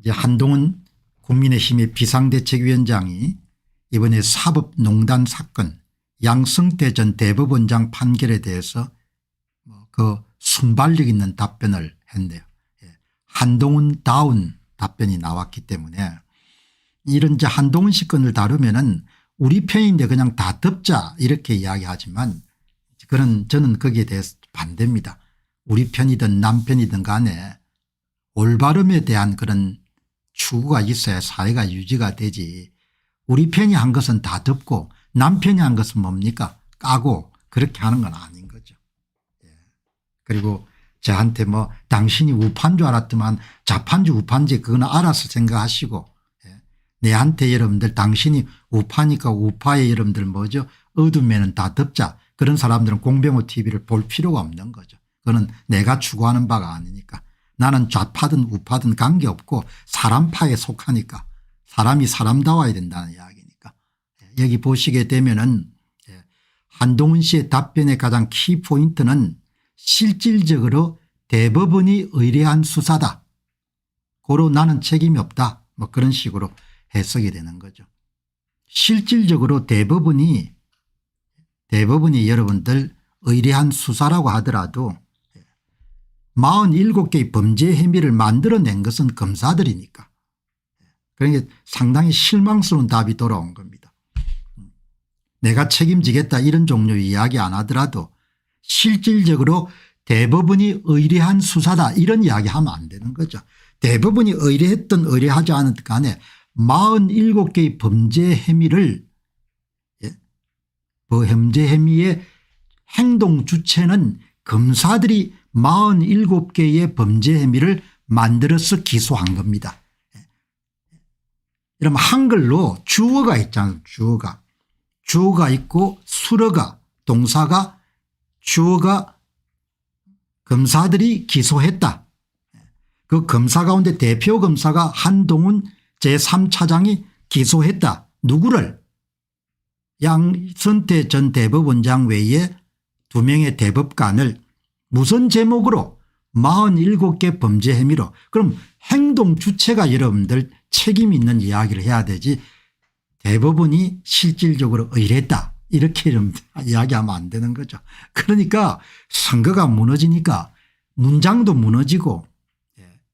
이제 한동훈 국민의힘의 비상대책위원장이 이번에 사법농단 사건 양승태 전 대법원장 판결에 대해서 그 순발력 있는 답변을 했네요. 한동훈 다운 답변이 나왔기 때문에 이런 이제 한동훈 씨 건을 다루면은 우리 편인데 그냥 다 덮자 이렇게 이야기하지만 저는 거기에 대해서 반대입니다. 우리 편이든 남편이든 간에 올바름에 대한 그런 추구가 있어야 사회가 유지가 되지. 우리 편이 한 것은 다 덮고 남편이 한 것은 뭡니까 까고 그렇게 하는 건 아닌 거죠. 그리고 저한테 뭐 당신이 우파인 줄 알았더만 좌파인지 우파인지 그건 알아서 생각하시고 내한테 여러분들 당신이 우파니까 우파의 여러분들 뭐죠 어둠에는 다 덮자 그런 사람들은 공병호 TV를 볼 필요가 없는 거죠. 그거는 내가 추구하는 바가 아니니까. 나는 좌파든 우파든 관계없고 사람파에 속하니까 사람이 사람다워야 된다는 이야기니까. 여기 보시게 되면은 한동훈 씨의 답변의 가장 키포인트는 실질적으로 대법원이 의뢰한 수사다. 고로 나는 책임이 없다. 뭐 그런 식으로 해석이 되는 거죠. 실질적으로 대법원이 여러분들 의뢰한 수사라고 하더라도 47개의 범죄 혐의를 만들어낸 것은 검사들이니까. 그러니까 상당히 실망스러운 답이 돌아온 겁니다. 내가 책임지겠다 이런 종류의 이야기 안 하더라도 실질적으로 대법원이 의뢰한 수사다 이런 이야기 하면 안 되는 거죠. 대법원이 의뢰했든 의뢰하지 않았든 간에 47개의 범죄 혐의를 범죄 혐의의 행동 주체는 검사들이 47개의 범죄 혐의를 만들어서 기소한 겁니다. 이러면 한글로 주어가 있잖아요. 주어가 있고 수어가 동사가 주어가 검사들이 기소했다. 그 검사 가운데 대표 검사가 한동훈 제3차장이 기소했다. 누구를? 양승태 전 대법원장 외에 2명의 대법관을 무슨 제목으로 47개 범죄 혐의로. 그럼 행동 주체가 여러분들 책임 있는 이야기를 해야 되지 대법원이 실질적으로 의뢰했다 이렇게 이야기하면 안 되는 거죠. 그러니까 선거가 무너지니까 문장도 무너지고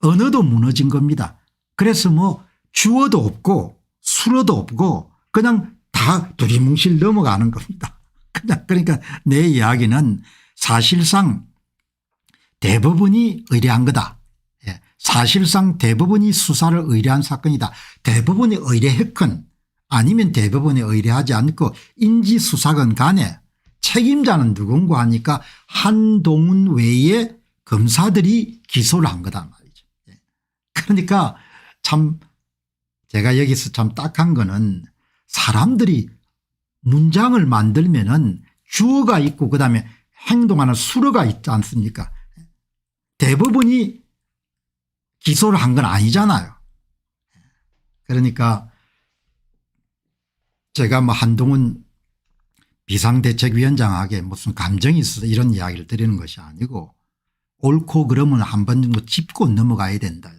언어도 무너진 겁니다. 그래서 뭐 주어도 없고 수어도 없고 그냥 다 두리뭉실 넘어가는 겁니다. 그러니까 내 이야기는 사실상 대법원이 의뢰한 거다. 사실상 대법원이 수사를 의뢰한 사건이다. 대법원이 의뢰했건 아니면 대법원에 의뢰하지 않고 인지수사건 간에 책임자는 누군가 하니까 한동훈 외에 검사들이 기소를 한 거다 말이죠. 그러니까 참 제가 여기서 참 딱한 거는 사람들이 문장을 만들면은 주어가 있고 그다음에 행동하는 수어가 있지 않습니까? 대법원이 기소를 한 건 아니잖아요. 그러니까 제가 뭐 한동훈 비상대책위원장에게 무슨 감정이 있어서 이런 이야기를 드리는 것이 아니고 옳고 그름은 한 번 정도 짚고 넘어가야 된다.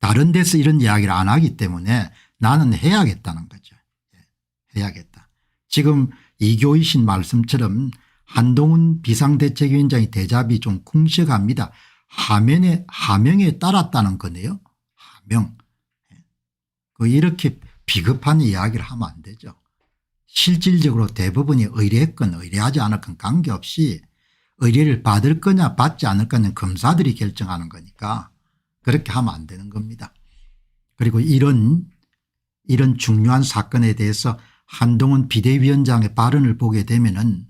다른 데서 이런 이야기를 안 하기 때문에 나는 해야겠다는 거죠. 해야겠다. 지금 이교이신 말씀처럼 한동훈 비상대책위원장의 대답이 좀 궁색합니다. 하명에 따랐다는 거네요. 하명. 이렇게 비겁한 이야기를 하면 안 되죠. 실질적으로 대법원이 의뢰했건 의뢰하지 않았건 관계없이 의뢰를 받을 거냐 받지 않을 거냐는 검사들이 결정하는 거니까 그렇게 하면 안 되는 겁니다. 그리고 이런 중요한 사건에 대해서 한동훈 비대위원장의 발언을 보게 되면은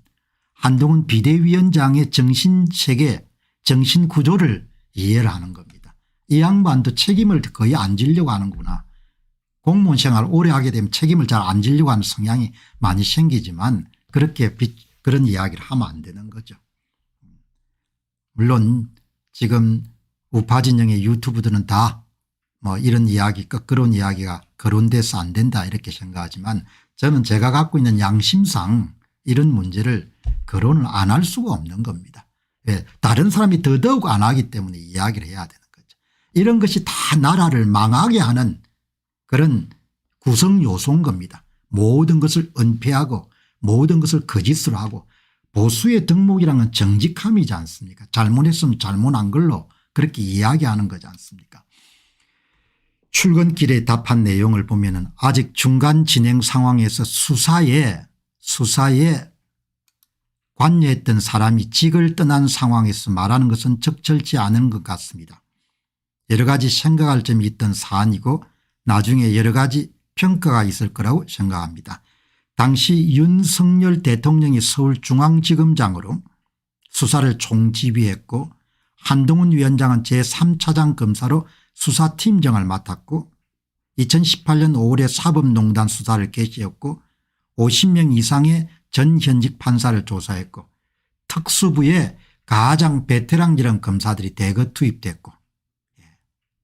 한동훈 비대위원장의 정신세계 정신구조를 이해를 하는 겁니다. 이 양반도 책임을 거의 안 지려고 하는구나. 공무원 생활을 오래 하게 되면 책임을 잘 안 지려고 하는 성향이 많이 생기지만 그런 이야기를 하면 안 되는 거죠. 물론 지금 우파 진영의 유튜브들은 다 뭐 이런 이야기 거꾸로운 이야기가 거론돼서 안 된다 이렇게 생각하지만 저는 제가 갖고 있는 양심상 이런 문제를 거론을 안 할 수가 없는 겁니다. 왜? 다른 사람이 더더욱 안 하기 때문에 이야기를 해야 되는 거죠. 이런 것이 다 나라를 망하게 하는 그런 구성 요소인 겁니다. 모든 것을 은폐하고 모든 것을 거짓으로 하고 보수의 덕목이라는 건 정직함이지 않습니까? 잘못했으면 잘못한 걸로 그렇게 이야기하는 거지 않습니까? 출근길에 답한 내용을 보면은 아직 중간 진행 상황에서 수사에 관여했던 사람이 직을 떠난 상황에서 말하는 것은 적절치 않은 것 같습니다. 여러 가지 생각할 점이 있던 사안이고 나중에 여러 가지 평가가 있을 거라고 생각합니다. 당시 윤석열 대통령이 서울중앙지검장으로 수사를 총지휘했고 한동훈 위원장은 제3차장 검사로 수사팀장을 맡았고 2018년 5월에 사법농단 수사를 개시했고 50명 이상의 전현직 판사를 조사했고 특수부에 가장 베테랑이라는 검사들이 대거 투입됐고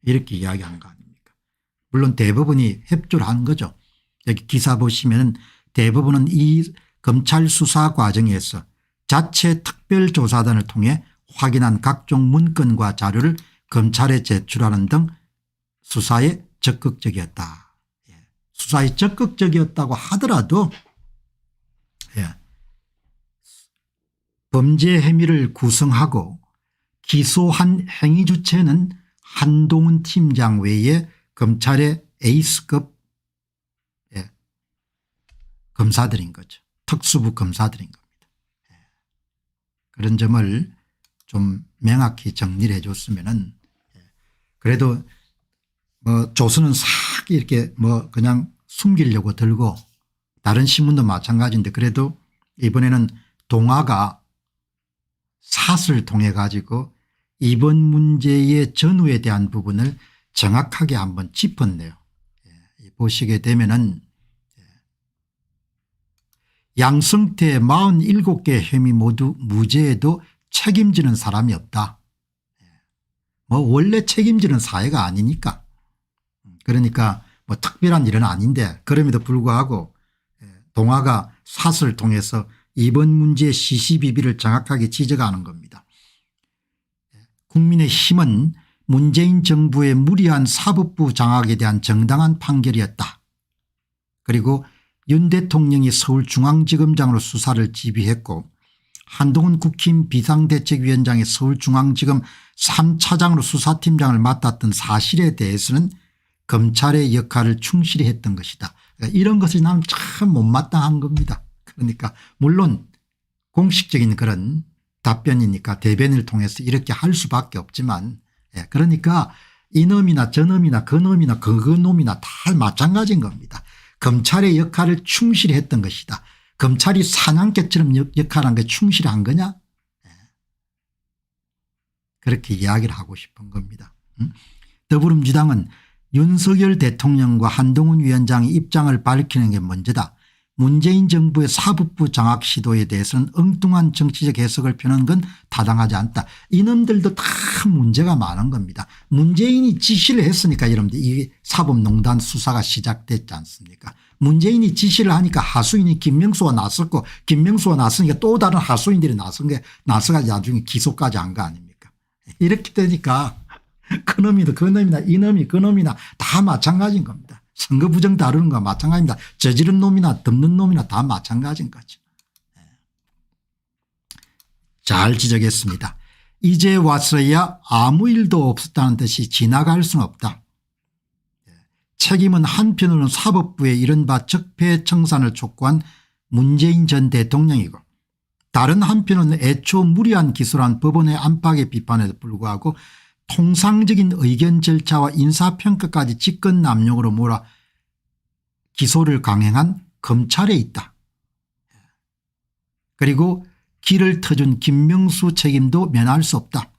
이렇게 이야기하는 거 아닙니까? 물론 대법원이 협조를 한 거죠. 여기 기사 보시면 대법원은 이 검찰 수사 과정에서 자체 특별조사단을 통해 확인한 각종 문건과 자료를 검찰에 제출하는 등 수사에 적극적이었다. 수사에 적극적이었다고 하더라도 범죄 혐의를 구성하고 기소한 행위 주체는 한동훈 팀장 외에 검찰의 에이스급 검사들인 거죠. 특수부 검사들인 겁니다. 그런 점을 좀 명확히 정리를 해 줬으면은 그래도 뭐 조선은 싹 이렇게 뭐 그냥 숨기려고 들고 다른 신문도 마찬가지인데 그래도 이번에는 동아가 삿을 통해 가지고 이번 문제의 전후에 대한 부분을 정확하게 한번 짚었네요. 보시게 되면은 양승태 47개 혐의 모두 무죄에도 책임지는 사람이 없다. 뭐 원래 책임지는 사회가 아니니까 그러니까 뭐 특별한 일은 아닌데 그럼에도 불구하고 동아가 삿을 통해서 이번 문제의 시시비비를 정확하게 지적하는 겁니다. 국민의힘은 문재인 정부의 무리한 사법부 장악에 대한 정당한 판결이었다. 그리고 윤 대통령이 서울중앙지검장으로 수사를 지휘했고 한동훈 국힘 비상대책위원장이 서울중앙지검 3차장으로 수사팀장을 맡았던 사실에 대해서는 검찰의 역할을 충실히 했던 것이다. 그러니까 이런 것이 나는 참 못마땅한 겁니다. 그러니까 물론 공식적인 그런 답변이니까 대변을 통해서 이렇게 할 수밖에 없지만 그러니까 이놈이나 저놈이나 그놈이나 그놈이나 다 마찬가지인 겁니다. 검찰의 역할을 충실히 했던 것이다. 검찰이 사냥개처럼 역할한 게 충실한 거냐? 그렇게 이야기를 하고 싶은 겁니다. 더불어민주당은 윤석열 대통령과 한동훈 위원장이 입장을 밝히는 게 먼저다. 문재인 정부의 사법부 장악 시도에 대해서는 엉뚱한 정치적 해석을 펴는 건 타당하지 않다. 이놈들도 다 문제가 많은 겁니다. 문재인이 지시를 했으니까 여러분들 이 사법농단 수사가 시작됐지 않습니까? 문재인이 지시를 하니까 하수인이 김명수가 나섰고 김명수가 나서니까 또 다른 하수인들이 나서가 나중에 기소까지 한 거 아닙니까? 이렇게 되니까 그놈이나 그놈이나 이놈이 그놈이나 다 마찬가지인 겁니다. 선거 부정 다루는 거와 마찬가지입니다. 저지른 놈이나 덮는 놈이나 다 마찬가지인 거죠. 잘 지적했습니다. 이제 와서야 아무 일도 없었다는 듯이 지나갈 수는 없다. 책임은 한편으로는 사법부에 이른바 적폐청산을 촉구한 문재인 전 대통령이고 다른 한편으로는 애초 무리한 기소란 법원의 안팎의 비판에도 불구하고 통상적인 의견 절차와 인사평가까지 직권남용으로 몰아 기소를 강행한 검찰에 있다. 그리고 길을 터준 김명수 책임도 면할 수 없다.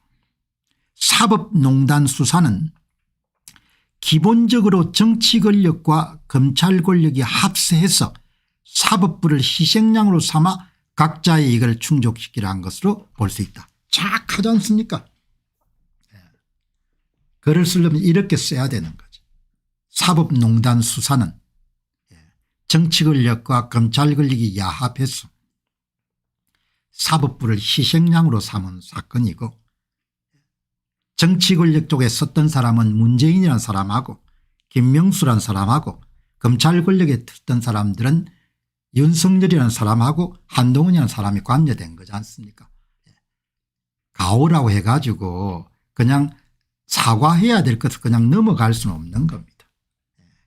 사법농단 수사는 기본적으로 정치 권력과 검찰 권력이 합세해서 사법부를 희생양으로 삼아 각자의 이익을 충족시키려 한 것으로 볼 수 있다. 착하지 않습니까? 글을 쓰려면 이렇게 써야 되는 거죠. 사법농단 수사는 정치 권력과 검찰 권력이 야합해서 사법부를 희생양으로 삼은 사건이고 정치 권력 쪽에 섰던 사람은 문재인이라는 사람하고 김명수라는 사람하고 검찰 권력에 섰던 사람들은 윤석열이라는 사람하고 한동훈이라는 사람이 관여된 거지 않습니까? 가오라고 해가지고 그냥 사과해야 될 것을 그냥 넘어갈 수는 없는 겁니다.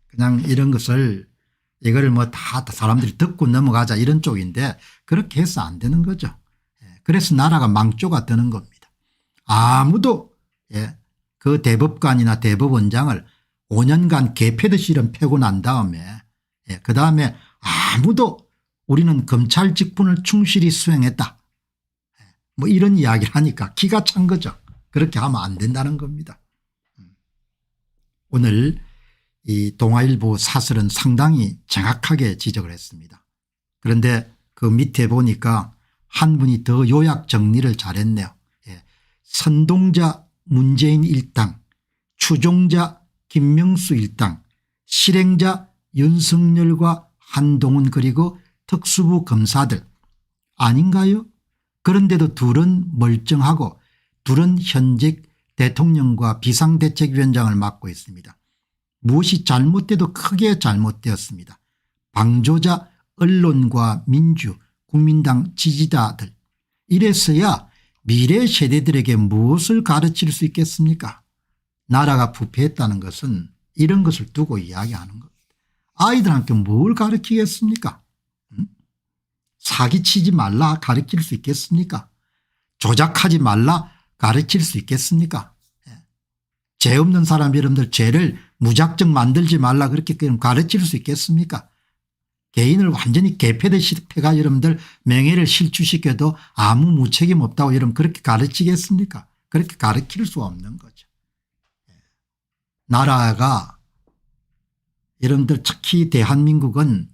그냥 이런 것을 이거를 뭐 다 사람들이 듣고 넘어가자 이런 쪽인데 그렇게 해서 안 되는 거죠. 그래서 나라가 망조가 되는 겁니다. 아무도 그 대법관이나 대법원장을 5년간 개패듯이 이런 패고 난 다음에 그다음에 아무도 우리는 검찰 직분을 충실히 수행했다. 뭐 이런 이야기를 하니까 기가 찬 거죠. 그렇게 하면 안 된다는 겁니다. 오늘 이 동아일보 사설은 상당히 정확하게 지적을 했습니다. 그런데 그 밑에 보니까 한 분이 더 요약 정리를 잘했네요. 선동자 문재인 일당, 추종자 김명수 일당, 실행자 윤석열과 한동훈 그리고 특수부 검사들 아닌가요? 그런데도 둘은 멀쩡하고 둘은 현직 대통령과 비상대책위원장을 맡고 있습니다. 무엇이 잘못돼도 크게 잘못되었습니다. 방조자 언론과 민주 국민당 지지자들 이래서야 미래 세대들에게 무엇을 가르칠 수 있겠습니까? 나라가 부패했다는 것은 이런 것을 두고 이야기하는 겁니다. 아이들한테 뭘 가르치겠습니까? 사기치지 말라 가르칠 수 있겠습니까? 조작하지 말라 가르칠 수 있겠습니까? 죄 없는 사람 여러분들 죄를 무작정 만들지 말라 그렇게 가르칠 수 있겠습니까? 개인을 완전히 개패듯이 패가 여러분들 명예를 실추시켜도 아무 무책임 없다고 여러분 그렇게 가르치겠습니까? 그렇게 가르칠 수 없는 거죠. 나라가 여러분들 특히 대한민국은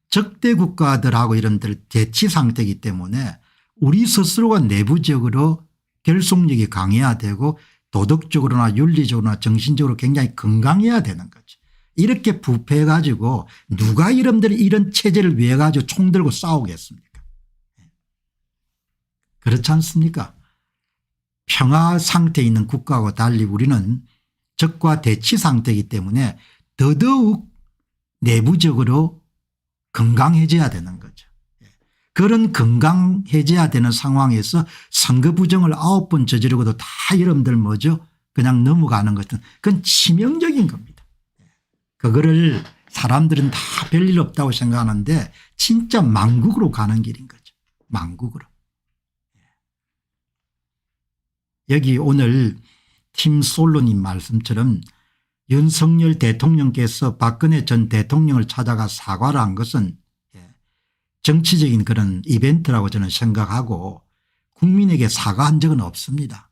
적대 국가들하고 여러분들 대치 상태이기 때문에 우리 스스로가 내부적으로 결속력이 강해야 되고 도덕적으로나 윤리적으로나 정신적으로 굉장히 건강해야 되는 거죠. 이렇게 부패해 가지고 누가 여러분들이 이런 체제를 위해 가지고 총 들고 싸우겠습니까? 그렇지 않습니까? 평화 상태에 있는 국가와 달리 우리는 적과 대치 상태이기 때문에 더더욱 내부적으로 건강해져야 되는 거죠. 그런 건강해져야 되는 상황에서 선거 부정을 9번 저지르고도 다 여러분들 뭐죠? 그냥 넘어가는 것은 그건 치명적인 겁니다. 그거를 사람들은 다 별일 없다고 생각하는데 진짜 망국으로 가는 길인 거죠. 망국으로. 여기 오늘 팀 솔로님 말씀처럼 윤석열 대통령께서 박근혜 전 대통령을 찾아가 사과를 한 것은 정치적인 그런 이벤트라고 저는 생각하고 국민에게 사과한 적은 없습니다.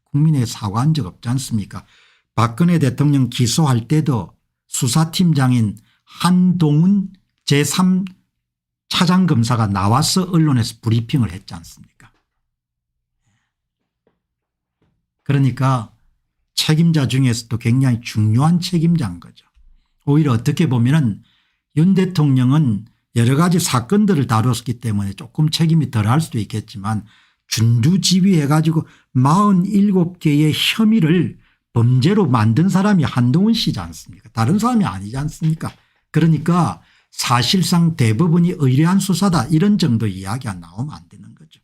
국민에게 사과한 적 없지 않습니까? 박근혜 대통령 기소할 때도 수사팀장인 한동훈 제3차장검사가 나와서 언론에서 브리핑을 했지 않습니까? 그러니까 책임자 중에서도 굉장히 중요한 책임자인 거죠. 오히려 어떻게 보면은 윤 대통령은 여러 가지 사건들을 다뤘기 때문에 조금 책임이 덜할 수도 있겠지만 준두지휘해 가지고 47개의 혐의를 범죄로 만든 사람이 한동훈 씨지 않습니까? 다른 사람이 아니지 않습니까? 그러니까 사실상 대법원이 의뢰한 수사다 이런 정도 이야기가 나오면 안 되는 거죠.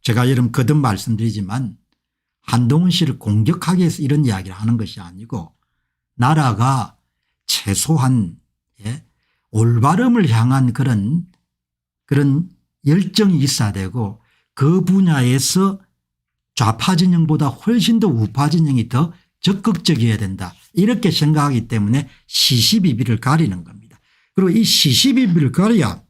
제가 여러분 거듭 말씀드리지만 한동훈 씨를 공격하기 위해서 이런 이야기를 하는 것이 아니고 나라가 최소한 올바름을 향한 그런 열정이 있어야 되고 그 분야에서 좌파 진영보다 훨씬 더 우파 진영이 더 적극적이어야 된다 이렇게 생각하기 때문에 시시비비를 가리는 겁니다. 그리고 이 시시비비를 가려야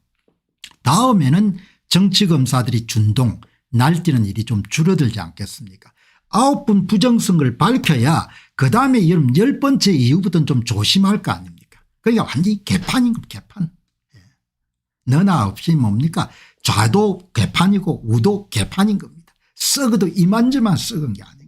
다음에는 정치검사들이 준동 날뛰는 일이 좀 줄어들지 않겠습니까? 9분 부정선거를 밝혀야 그다음에 여러분 10번째 이후부터는 좀 조심할 거 아닙니까? 그러니까 완전히 개판인 겁니다. 개판. 너나 없이 뭡니까? 좌도 개판이고 우도 개판인 겁니다. 썩어도 이만저만 썩은 게 아니에요.